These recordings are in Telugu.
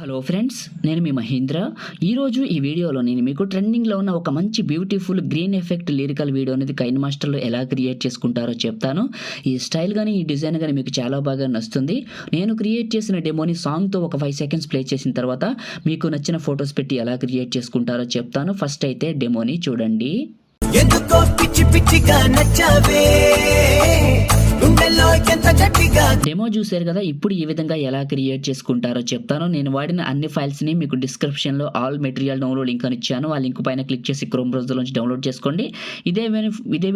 హలో ఫ్రెండ్స్, నేను మీ మహేంద్ర. ఈరోజు ఈ వీడియోలో నేను మీకు ట్రెండింగ్లో ఉన్న ఒక మంచి beautiful green effect lyrical video అనేది కైన్మాస్టర్లో ఎలా క్రియేట్ చేసుకుంటారో చెప్తాను. ఈ స్టైల్ కానీ ఈ డిజైన్ కానీ మీకు చాలా బాగా నచ్చుతుంది. నేను క్రియేట్ చేసిన డెమోని సాంగ్తో ఒక 5 సెకండ్స్ ప్లే చేసిన తర్వాత మీకు నచ్చిన ఫొటోస్ పెట్టి ఎలా క్రియేట్ చేసుకుంటారో చెప్తాను. ఫస్ట్ అయితే డెమోని చూడండి. ఎందుకో పిచ్చి పిచ్చిగా నచ్చావే, డెమో చూసారు కదా. ఇప్పుడు ఈ విధంగా ఎలా క్రియేట్ చేసుకుంటారో చెప్తాను. నేను వాడిన అన్ని ఫైల్స్ని మీకు డిస్క్రిప్షన్లో ఆల్ మెటీరియల్ డౌన్లోడ్ లింక్ అని ఇచ్చాను. ఆ లింక్ పైన క్లిక్ చేసి క్రోమ్ బ్రౌజర్ నుంచి డౌన్లోడ్ చేసుకోండి. ఇదే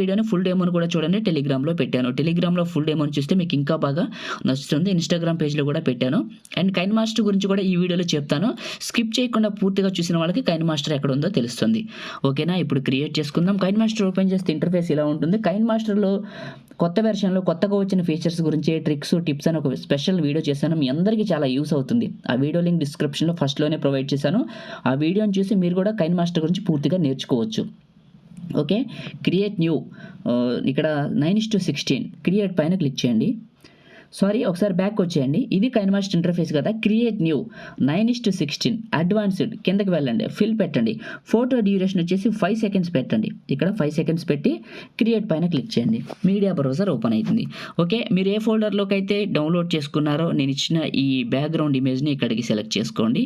వీడియోని ఫుల్ డెమోని కూడా చూడండి. టెలిగ్రామ్లో పెట్టాను. టెలిగ్రామ్లో ఫుల్ డెమోని చూస్తే మీకు ఇంకా బాగా నచ్చుతుంది. ఇన్స్టాగ్రామ్ పేజ్లో కూడా పెట్టాను. అండ్ కైన్మాస్టర్ గురించి కూడా ఈ వీడియోలో చెప్తాను. స్కిప్ చేయకుండా పూర్తిగా చూసిన వాళ్ళకి కైన్మాస్టర్ ఎక్కడ ఉందో తెలుస్తుంది. ఓకేనా, ఇప్పుడు క్రియేట్ చేసుకుందాం. కైన్మాస్టర్ ఓపెన్ చేస్తే ఇంటర్ఫేస్ ఇలా ఉంటుంది. కైన్మాస్టర్లో కొత్త వెర్షన్లో కొత్తగా వచ్చిన ఫీచర్స్ గురించి ట్రిక్స్ టిప్స్ అని ఒక స్పెషల్ వీడియో చేశాను. మీ అందరికీ చాలా యూస్ అవుతుంది. ఆ వీడియో లింక్ డిస్క్రిప్షన్లో ఫస్ట్లోనే ప్రొవైడ్ చేశాను. ఆ వీడియోని చూసి మీరు కూడా కైన్మాస్టర్ గురించి పూర్తిగా నేర్చుకోవచ్చు. ఓకే, క్రియేట్ న్యూ, ఇక్కడ 9:16 క్రియేట్ పైన క్లిక్ చేయండి. సారీ, ఒకసారి బ్యాక్ వచ్చేయండి. ఇది కైన్మాస్టర్ ఇంటర్ఫేస్ కదా. క్రియేట్ న్యూ 9:16 అడ్వాన్స్డ్ కిందకి వెళ్ళండి. ఫిల్ పెట్టండి. ఫోటో డ్యూరేషన్ వచ్చేసి 5 సెకండ్స్ పెట్టండి. ఇక్కడ 5 సెకండ్స్ పెట్టి క్రియేట్ పైన క్లిక్ చేయండి. మీడియా బ్రౌజర్ ఓపెన్ అవుతుంది. ఓకే, మీరు ఏ ఫోల్డర్లోకి అయితే డౌన్లోడ్ చేసుకున్నారో నేను ఇచ్చిన ఈ బ్యాక్గ్రౌండ్ ఇమేజ్ని ఇక్కడికి సెలెక్ట్ చేసుకోండి.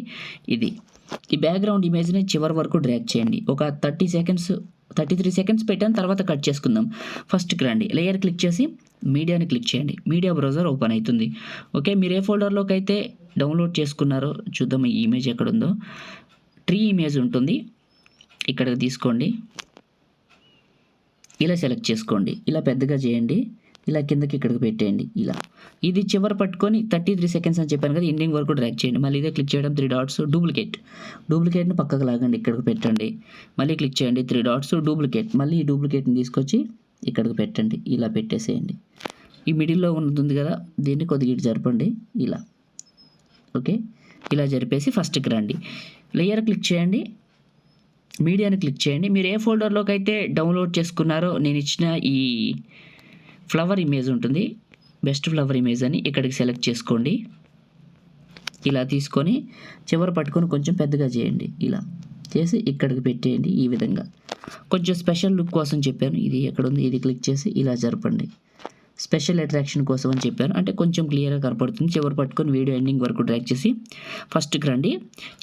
ఈ బ్యాక్గ్రౌండ్ ఇమేజ్ని చివరి వరకు డ్రాగ్ చేయండి. ఒక 33 సెకండ్స్ పెట్టాను. తర్వాత కట్ చేసుకుందాం. ఫస్ట్కి రండి, లేయర్ క్లిక్ చేసి మీడియాని క్లిక్ చేయండి. మీడియా బ్రౌజర్ ఓపెన్ అవుతుంది. ఓకే, మీరు ఏ ఫోల్డర్లోకి అయితే డౌన్లోడ్ చేసుకున్నారో చూద్దాం. ఈ ఇమేజ్ ఎక్కడ ఉందో. ట్రీ ఇమేజ్ ఉంటుంది, ఇక్కడికి తీసుకోండి. ఇలా సెలెక్ట్ చేసుకోండి. ఇలా పెద్దగా చేయండి. ఇలా కిందకి ఇక్కడికి పెట్టేయండి. ఇలా ఇది చివరి పట్టుకొని 33 సెకండ్స్ అని చెప్పాను కదా, ఎండింగ్ వరకు డ్రాగ్ చేయండి. మళ్ళీ ఇదే క్లిక్ చేయడం, 3 డాట్స్ డూప్లికేట్ని పక్కకు లాగండి. ఇక్కడికి పెట్టండి. మళ్ళీ క్లిక్ చేయండి, 3 డాట్స్ డూప్లికేట్. మళ్ళీ ఈ డూప్లికేట్ని తీసుకొచ్చి ఇక్కడికి పెట్టండి. ఇలా పెట్టేసేయండి. ఈ మిడిల్లో ఉంటుంది కదా, దీన్ని కొద్దిగా ఇటు జరపండి. ఇలా ఓకే, ఇలా జరిపేసి ఫస్ట్కి రండి. లేయర్ క్లిక్ చేయండి, మీడియాని క్లిక్ చేయండి. మీరు ఏ ఫోల్డర్లోకి అయితే డౌన్లోడ్ చేసుకున్నారో నేను ఇచ్చిన ఈ ఫ్లవర్ ఇమేజ్ ఉంటుంది, బెస్ట్ ఫ్లవర్ ఇమేజ్ అని ఇక్కడికి సెలెక్ట్ చేసుకోండి. ఇలా తీసుకొని చివరి పట్టుకొని కొంచెం పెద్దగా చేయండి. ఇలా చేసి ఇక్కడికి పెట్టేయండి. ఈ విధంగా కొంచెం స్పెషల్ లుక్ కోసం చెప్పాను. ఇది ఎక్కడ ఉంది, ఇది క్లిక్ చేసి ఇలా జరపండి. స్పెషల్ అట్రాక్షన్ కోసం అని చెప్పాను, అంటే కొంచెం క్లియర్గా కనపడుతుంది. చివరి పట్టుకొని వీడియో ఎండింగ్ వరకు డ్రాగ్ చేసి ఫస్ట్కి రండి.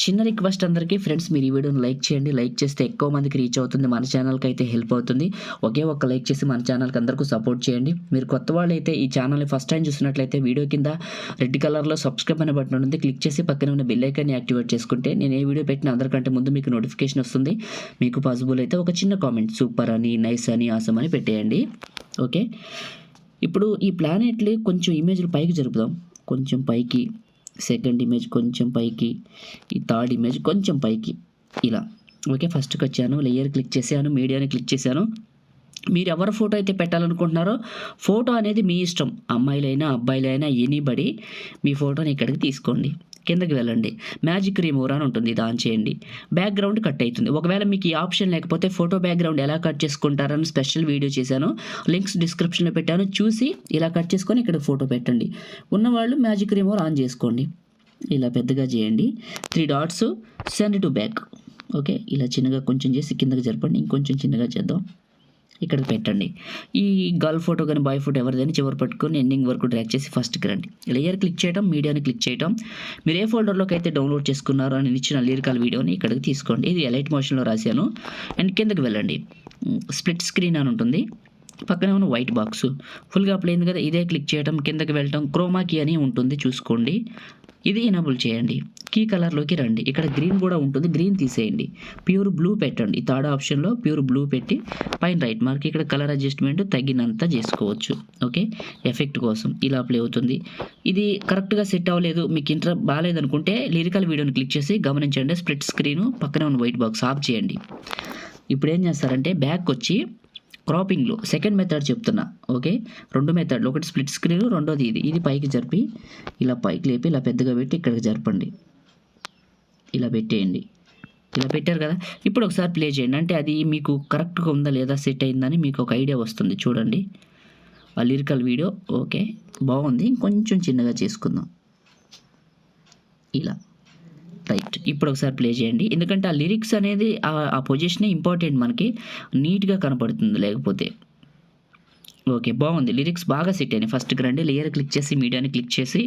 చిన్న రిక్వెస్ట్ అందరికీ, ఫ్రెండ్స్ మీరు ఈ వీడియోని లైక్ చేయండి. లైక్ చేస్తే ఎక్కువ మందికి రీచ్ అవుతుంది, మన ఛానల్కి అయితే హెల్ప్ అవుతుంది. ఒకే ఒక్క లైక్ చేసి మన ఛానల్కి అందరికీ సపోర్ట్ చేయండి. మీరు కొత్త వాళ్ళు అయితే ఈ ఛానల్ని ఫస్ట్ టైం చూసినట్లయితే వీడియో కింద రెడ్ కలర్లో సబ్స్క్రైబ్ అనే బటన్ ఉంటుంది. క్లిక్ చేసి పక్కన ఉన్న బెల్ ఐకాన్ని యాక్టివేట్ చేసుకుంటే నేను ఏ వీడియో పెట్టిన అందరికంటే ముందు మీకు నోటిఫికేషన్ వస్తుంది. మీకు పాసిబుల్ అయితే ఒక చిన్న కామెంట్ సూపర్ అని, నైస్ అని, ఆసమ్ అని పెట్టేయండి. ఓకే, ఇప్పుడు ఈ ప్లానెట్లు కొంచెం ఇమేజ్లు పైకి జరుపుదాం. కొంచెం పైకి, సెకండ్ ఇమేజ్ కొంచెం పైకి, ఈ థర్డ్ ఇమేజ్ కొంచెం పైకి, ఇలా. ఓకే, ఫస్ట్కి వచ్చాను, లేయర్ క్లిక్ చేశాను, మీడియాని క్లిక్ చేశాను. మీరు ఎవరి ఫోటో అయితే పెట్టాలనుకుంటున్నారో ఫోటో అనేది మీ ఇష్టం. అమ్మాయిలైనా అబ్బాయిలైనా ఎనీబడి మీ ఫోటోని ఇక్కడికి తీసుకోండి. కిందకి వెళ్ళండి, మ్యాజిక్ రిమూవర్ అని ఉంటుంది, ఇది ఆన్ చేయండి. బ్యాక్గ్రౌండ్ కట్ అవుతుంది. ఒకవేళ మీకు ఈ ఆప్షన్ లేకపోతే ఫోటో బ్యాక్గ్రౌండ్ ఎలా కట్ చేసుకుంటారని స్పెషల్ వీడియో చేశాను, లింక్స్ డిస్క్రిప్షన్లో పెట్టాను. చూసి ఇలా కట్ చేసుకొని ఇక్కడ ఫోటో పెట్టండి. ఉన్నవాళ్ళు మ్యాజిక్ రిమూవర్ ఆన్ చేసుకోండి. ఇలా పెద్దగా చేయండి. 3 dots send to back. Okay, ఇలా చిన్నగా కొంచెం చేసి కిందకి జరపండి. ఇంకొంచెం చిన్నగా చేద్దాం. ఇక్కడికి పెట్టండి. ఈ గర్ల్ ఫోటో కానీ బాయ్ ఫోటో ఎవరిదైనా చివరి పట్టుకొని ఎండింగ్ వరకు డ్రాగ్ చేసి ఫస్ట్కి రండి. లేయర్ క్లిక్ చేయడం, మీడియాని క్లిక్ చేయడం. మీరు ఏ ఫోల్డర్లోకి అయితే డౌన్లోడ్ చేసుకున్నారో అని ఇచ్చిన లిరికల్ వీడియోని ఇక్కడికి తీసుకోండి. ఇది ఎలైట్ మోషన్లో రాశాను. అండ్ కిందకి వెళ్ళండి, స్ప్లిట్ స్క్రీన్ అని ఉంటుంది. పక్కనే ఉన్న వైట్ బాక్స్ ఫుల్గా అప్లై అయింది కదా, ఇదే క్లిక్ చేయడం, కిందకి వెళ్ళటం. క్రోమా కీ అని ఉంటుంది, చూసుకోండి. ఇది ఎనేబుల్ చేయండి. కీ కలర్లోకి రండి. ఇక్కడ గ్రీన్ కూడా ఉంటుంది, గ్రీన్ తీసేయండి. ప్యూర్ బ్లూ పెట్టండి. థర్డ్ ఆప్షన్లో ప్యూర్ బ్లూ పెట్టి పైన రైట్ మార్క్, ఇక్కడ కలర్ అడ్జస్ట్మెంట్ తగినంత చేసుకోవచ్చు. ఓకే, ఎఫెక్ట్ కోసం ఇలా అప్లై అవుతుంది. ఇది కరెక్ట్గా సెట్ అవ్వలేదు, మీకు ఇంట్రెస్ట్ బాగాలేదనుకుంటే లిరికల్ వీడియోని క్లిక్ చేసి గమనించండి. స్ప్లిట్ స్క్రీన్ పక్కనే ఉన్న వైట్ బాక్స్ ఆఫ్ చేయండి. ఇప్పుడు ఏం చేస్తారంటే బ్యాక్ వచ్చి క్రాపింగ్లో సెకండ్ మెథడ్ చెప్తున్నా. ఓకే, 2 మెథడ్లు, ఒకటి స్ప్లిట్ స్క్రీన్, రెండోది ఇది పైకి జరిపి ఇలా పైకి లేపి ఇలా పెద్దగా పెట్టి ఇక్కడికి జరపండి. ఇలా పెట్టేయండి. ఇలా పెట్టారు కదా, ఇప్పుడు ఒకసారి ప్లే చేయండి. అంటే అది మీకు కరెక్ట్గా ఉందా లేదా, సెట్ అయిందని మీకు ఒక ఐడియా వస్తుంది. చూడండి ఆ లిరికల్ వీడియో. ఓకే, బాగుంది. ఇంకొంచెం చిన్నగా చేసుకుందాం. ఇలా ఇప్పుడు ఒకసారి ప్లే చేయండి, ఎందుకంటే ఆ లిరిక్స్ అనేది ఆ పొజిషనే ఇంపార్టెంట్, మనకి నీట్గా కనపడుతుంది లేకపోతే. ఓకే, బాగుంది, లిరిక్స్ బాగా సెట్ అయినాయి. ఫస్ట్కి రండి, లేయర్ క్లిక్ చేసి మీడియాని క్లిక్ చేసి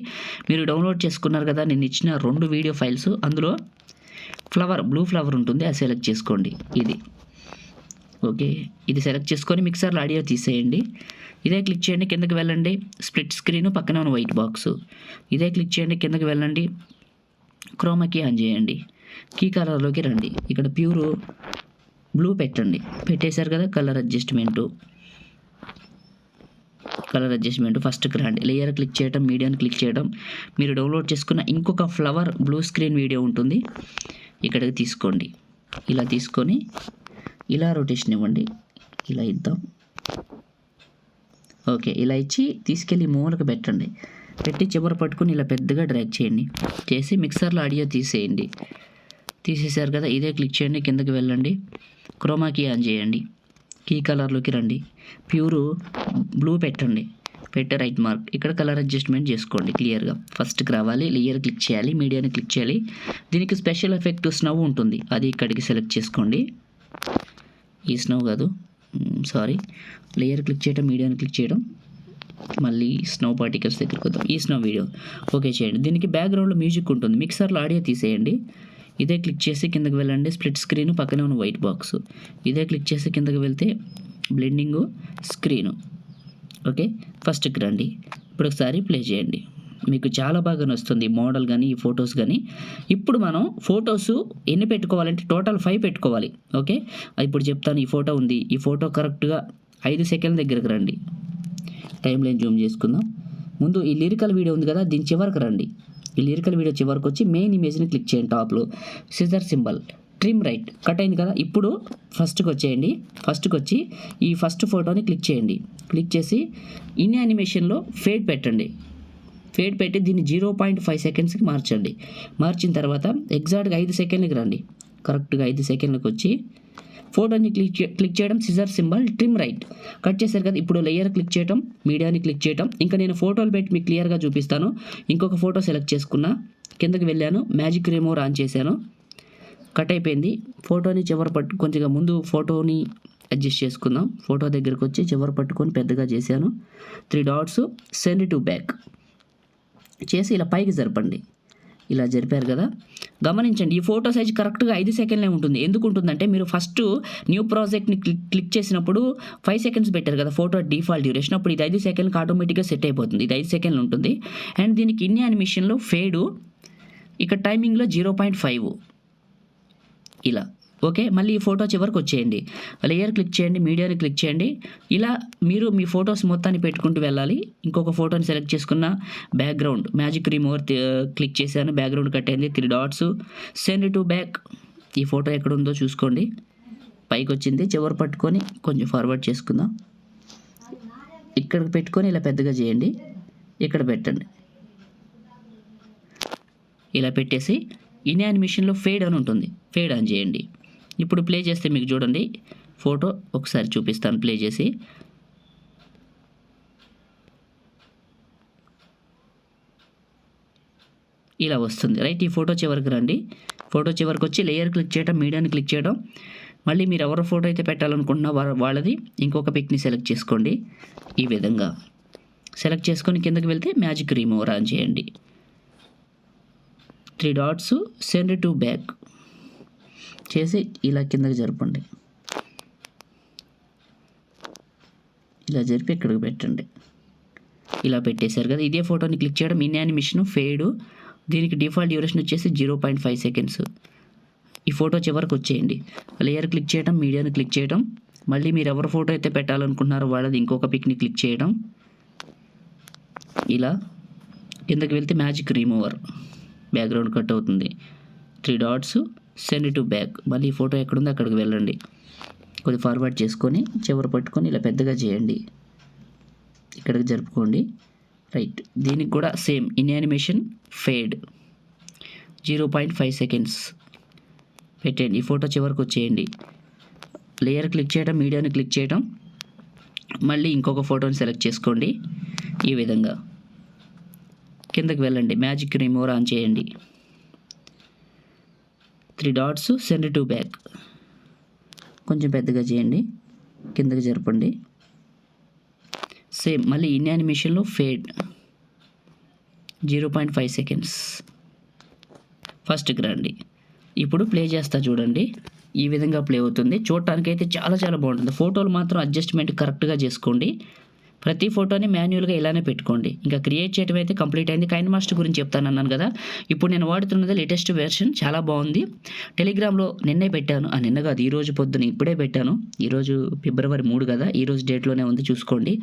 మీరు డౌన్లోడ్ చేసుకున్నారు కదా నేను ఇచ్చిన 2 వీడియో ఫైల్స్, అందులో బ్లూ ఫ్లవర్ ఉంటుంది, అది సెలెక్ట్ చేసుకోండి. ఇది ఓకే, ఇది సెలెక్ట్ చేసుకొని మిక్సర్లో ఆడియో తీసేయండి. ఇదే క్లిక్ చేయండి, కిందకి వెళ్ళండి, స్ప్లిట్ స్క్రీన్ పక్కన ఉన్న వైట్ బాక్స్, ఇదే క్లిక్ చేయండి, కిందకి వెళ్ళండి, క్రోమాకి ఆన్ చేయండి, కీ కలర్లోకి రండి, ఇక్కడ ప్యూర్ బ్లూ పెట్టండి. పెట్టేశారు కదా, కలర్ అడ్జస్ట్మెంట్ ఫస్ట్కి రండి, లేయర్ క్లిక్ చేయడం, మీడియాని క్లిక్ చేయడం, మీరు డౌన్లోడ్ చేసుకున్న ఇంకొక ఫ్లవర్ బ్లూ స్క్రీన్ వీడియో ఉంటుంది, ఇక్కడికి తీసుకోండి. ఇలా తీసుకొని ఇలా రొటేషన్ ఇవ్వండి, ఇలా ఇద్దాం. ఓకే, ఇలా ఇచ్చి తీసుకెళ్ళి మూలకు పెట్టండి, పెట్టి చివర పట్టుకుని ఇలా పెద్దగా డ్రాగ్ చేయండి, చేసి మిక్సర్లో ఆడియో తీసేయండి. తీసేశారు కదా, ఇదే క్లిక్ చేయండి, కిందకి వెళ్ళండి, క్రోమాకి ఆన్ చేయండి, కీ కలర్లోకి రండి, ప్యూర్ బ్లూ పెట్టండి, పెట్టి రైట్ మార్క్, ఇక్కడ కలర్ అడ్జస్ట్మెంట్ చేసుకోండి క్లియర్గా. ఫస్ట్కి రావాలి, లేయర్ క్లిక్ చేయాలి, మీడియాని క్లిక్ చేయాలి, దీనికి స్పెషల్ ఎఫెక్ట్ స్నవ్ ఉంటుంది, అది ఇక్కడికి సెలెక్ట్ చేసుకోండి. ఈ స్నవ్ కాదు, సారీ, లేయర్ క్లిక్ చేయడం, మీడియాని క్లిక్ చేయడం, మళ్ళీ స్నవ్ పార్టికల్స్ దగ్గరికి వద్దాం, ఈ స్నవ్ వీడియో ఓకే చేయండి. దీనికి బ్యాక్గ్రౌండ్లో మ్యూజిక్ ఉంటుంది, మిక్సర్లో ఆడియో తీసేయండి. ఇదే క్లిక్ చేసి కిందకి వెళ్ళండి, స్ప్లిట్ స్క్రీన్ పక్కనే ఉన్న వైట్ బాక్స్, ఇదే క్లిక్ చేసి కిందకి వెళ్తే బ్లెండింగ్ స్క్రీను. ఓకే, ఫస్ట్కి రండి, ఇప్పుడు ఒకసారి ప్లే చేయండి, మీకు చాలా బాగా నచ్చుతుంది మోడల్ కానీ ఈ ఫొటోస్ కానీ. ఇప్పుడు మనం ఫొటోస్ ఎన్ని పెట్టుకోవాలంటే టోటల్ 5 పెట్టుకోవాలి. ఓకే, ఇప్పుడు చెప్తాను. ఈ ఫోటో ఉంది, ఈ ఫోటో కరెక్ట్గా 5 సెకండ్ల దగ్గరకు రండి, టైం లైన్ జూమ్ చేసుకుందాం. ముందు ఈ లిరికల్ వీడియో ఉంది కదా, దీని చివరికి రండి, ఈ లిరికల్ వీడియో చివరికి వచ్చి మెయిన్ ఇమేజ్ని క్లిక్ చేయండి, టాప్లో scissor symbol, trim right, cut అయింది కదా. ఇప్పుడు ఫస్ట్కి వచ్చేయండి, ఫస్ట్కి వచ్చి ఈ ఫస్ట్ ఫోటోని క్లిక్ చేయండి, క్లిక్ చేసి ఇన్ యానిమేషన్లో ఫేడ్ పెట్టండి, ఫేడ్ పెట్టి దీన్ని 0.5 సెకండ్స్కి మార్చండి. మార్చిన తర్వాత ఎగ్జాక్ట్గా 5 సెకండ్లకి రండి, కరెక్ట్గా 5 సెకండ్లకు వచ్చి ఫోటోని క్లిక్ చేయడం, scissor symbol, trim right, cut చేశారు కదా. ఇప్పుడు లేయర్ క్లిక్ చేయడం, మీడియాని క్లిక్ చేయడం, ఇంకా నేను ఫోటోలు పెట్టి మీకు క్లియర్గా చూపిస్తాను. ఇంకొక ఫోటో సెలెక్ట్ చేసుకున్నా, కిందకి వెళ్ళాను, మ్యాజిక్ రిమూవర్ ఆన్ చేశాను, కట్ అయిపోయింది. ఫోటోని చివరి కొంచెంగా ముందు ఫోటోని అడ్జస్ట్ చేసుకుందాం. ఫోటో దగ్గరికి వచ్చి చివరి పట్టుకొని పెద్దగా చేశాను, 3 డాట్స్, సెండ్ టు బ్యాక్ చేసి ఇలా పైకి జరపండి. ఇలా జరిపారు కదా, గమనించండి ఈ ఫోటో సైజ్ కరెక్ట్గా 5 సెకండ్లే ఉంటుంది. ఎందుకు ఉంటుందంటే మీరు ఫస్ట్ న్యూ ప్రాజెక్ట్ని క్లిక్ చేసినప్పుడు 5 సెకండ్స్ పెట్టారు కదా ఫోటో డిఫాల్ట్ డ్యూరేషన్, అప్పుడు ఇది 5 సెకండ్కి ఆటోమేటిక్గా సెట్ అయిపోతుంది, ఇది 5 సెకండ్లు ఉంటుంది. అండ్ దీనికి ఇన్ యానిమేషన్లో ఫేడు, ఇక్కడ టైమింగ్లో 0.5 ఇలా. ఓకే, మళ్ళీ ఈ ఫోటో చివరికి వచ్చేయండి, లేయర్ క్లిక్ చేయండి, మీడియాని క్లిక్ చేయండి, ఇలా మీరు మీ ఫొటోస్ మొత్తాన్ని పెట్టుకుంటూ వెళ్ళాలి. ఇంకొక ఫోటోని సెలెక్ట్ చేసుకున్న, బ్యాక్గ్రౌండ్ మ్యాజిక్ రిమూవర్ క్లిక్ చేశాను, బ్యాక్గ్రౌండ్ కట్ అయింది, 3 డాట్స్, సెండ్ టు బ్యాక్, ఈ ఫోటో ఎక్కడ ఉందో చూసుకోండి, పైకి వచ్చింది, చివరి పట్టుకొని కొంచెం ఫార్వర్డ్ చేసుకుందాం, ఇక్కడికి పెట్టుకొని ఇలా పెద్దగా చేయండి, ఇక్కడ పెట్టండి, ఇలా పెట్టేసి ఇన్ యానిమేషన్లో ఫేడ్ అని ఉంటుంది, ఫేడ్ ఆన్ చేయండి. ఇప్పుడు ప్లే చేస్తే మీకు చూడండి ఫోటో ఒకసారి చూపిస్తాను, ప్లే చేసి ఇలా వస్తుంది రైట్. ఈ ఫోటో చివరికి రండి, ఫోటో చివరికి వచ్చి లేయర్ క్లిక్ చేయడం, మీడియాని క్లిక్ చేయడం, మళ్ళీ మీరు ఎవరి ఫోటో అయితే పెట్టాలనుకుంటున్నా వాళ్ళది ఇంకొక పిక్ని సెలెక్ట్ చేసుకోండి. ఈ విధంగా సెలెక్ట్ చేసుకొని కిందకి వెళ్తే మ్యాజిక్ రిమూవర్ ఆన్ చేయండి, 3 డాట్స్, సెండ్ టు బ్యాక్ చేసి ఇలా కిందకి జరపండి, ఇలా జరిపి ఇక్కడికి పెట్టండి, ఇలా పెట్టేశారు కదా. ఇదే ఫోటోని క్లిక్ చేయడం, ఇన్ యానిమేషన్ ఫేడు, దీనికి డిఫాల్ట్ డ్యూరేషన్ వచ్చేసి 0.5 సెకండ్స్. ఈ ఫోటో చివరికి వచ్చేయండి, లేయర్ క్లిక్ చేయడం, మీడియాని క్లిక్ చేయడం, మళ్ళీ మీరు ఎవరి ఫోటో అయితే పెట్టాలనుకుంటున్నారో వాళ్ళది ఇంకొక పిక్ని క్లిక్ చేయడం, ఇలా కిందకి వెళ్తే మ్యాజిక్ రిమూవర్, బ్యాక్గ్రౌండ్ కట్ అవుతుంది, 3 డాట్స్, సెండ్ టు బ్యాక్, మళ్ళీ ఈ ఫోటో ఎక్కడుందో అక్కడికి వెళ్ళండి, కొద్దిగా ఫార్వర్డ్ చేసుకొని చివరి పట్టుకొని ఇలా పెద్దగా చేయండి, ఇక్కడికి జరుపుకోండి రైట్. దీనికి కూడా same in animation fade 0.5 seconds పెట్టండి, ఈ ఫోటో చివరికి వచ్చేయండి, లేయర్ క్లిక్ చేయడం, మీడియాని క్లిక్ చేయడం, మళ్ళీ ఇంకొక ఫోటోని సెలెక్ట్ చేసుకోండి, ఈ విధంగా కిందకి వెళ్ళండి, మ్యాజిక్ రిమూవర్ ఆన్ చేయండి, 3 డాట్స్, సెండ్ టు బ్యాక్. కొంచెం పెద్దగా చేయండి, కిందకి జరపండి. సేమ్ మళ్ళీ ఇన్ యానిమేషన్లో ఫేడ్ 0.5 సెకండ్స్. ఫస్ట్కి రండి. ఇప్పుడు ప్లే చేస్తా చూడండి, ఈ విధంగా ప్లే అవుతుంది. చూడటానికైతే చాలా చాలా బాగుంటుంది. ఫోటోలు మాత్రం అడ్జస్ట్మెంట్ కరెక్ట్గా చేసుకోండి. ప్రతి ఫోటోని మాన్యువల్గా ఇలానే పెట్టుకోండి. ఇంకా క్రియేట్ చేయడం అయితే కంప్లీట్ అయింది. కైన్మాస్టర్ గురించి చెప్తానన్నాను కదా, ఇప్పుడు నేను వాడుతున్నది లేటెస్ట్ వెర్షన్, చాలా బాగుంది. టెలిగ్రామ్లో నిన్నే పెట్టాను, నిన్న కాదు ఈరోజు పొద్దున ఇప్పుడే పెట్టాను. ఈరోజు ఫిబ్రవరి 3 కదా, ఈరోజు డేట్లోనే ఉంది, చూసుకోండి.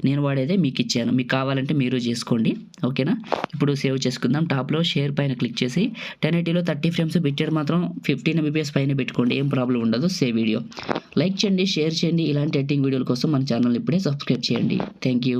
నేను వాడేదే మీకు ఇచ్చాను, మీకు కావాలంటే మీరు చేసుకోండి. ఓకేనా? ఇప్పుడు సేవ్ చేసుకుందాం. టాప్లో షేర్ పైన క్లిక్ చేసి 1080లో 30 ఫ్రేమ్స్, బిట్రేట్ మాత్రం 15 mbps పైన పెట్టుకోండి, ఏం ప్రాబ్లం ఉండదు. సేవ్ వీడియో లైక్ చేయండి, షేర్ చేయండి. ఇలాంటి ఎడిటింగ్ వీడియోల కోసం మన ఛానల్ ఇప్పుడే సబ్స్క్రైబ్ చేయండి. Thank you.